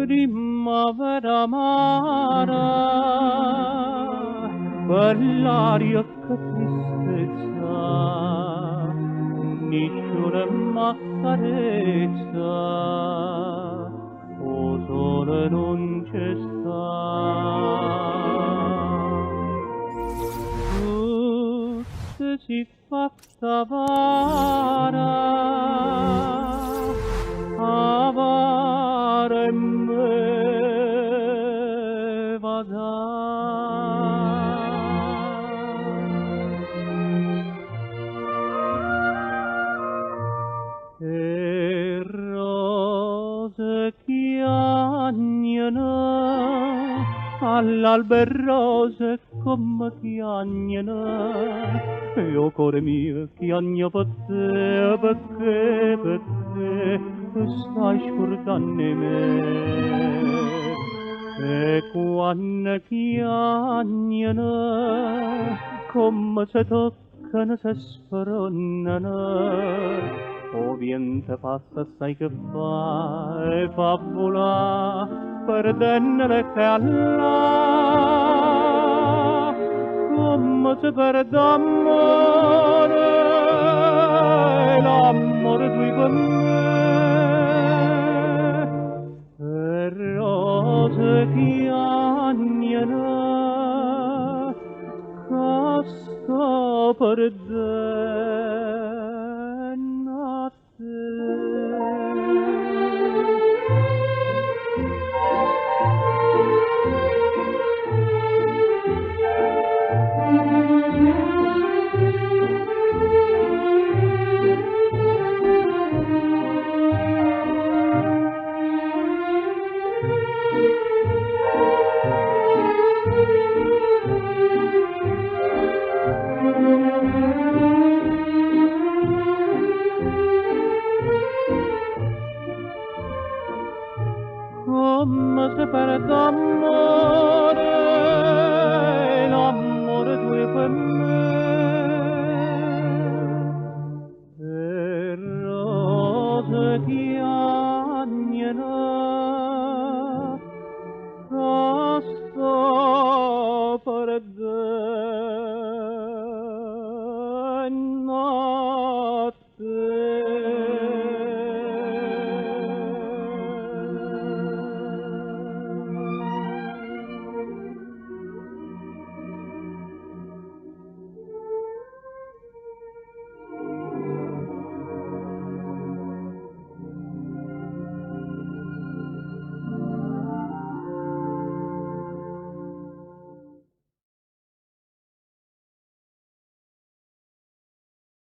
primavera amara, per l'aria che tristezza, niciuna m'accarezza, o sole non c'è sta. Tu si fatta vara, avara e me vada. E rose chiagnano, all'alber rose come chiagnano, io cuore mio chiagno per te, perché stai scordando me. E quando chiagnano, come se toccano, se sfornano, o vento passa, sai che fa, e fa volare, perdendole che là, come se perde amore, l'amore tu con me, e rose chiagnano, che sto perdendo a te. Come se perde amore,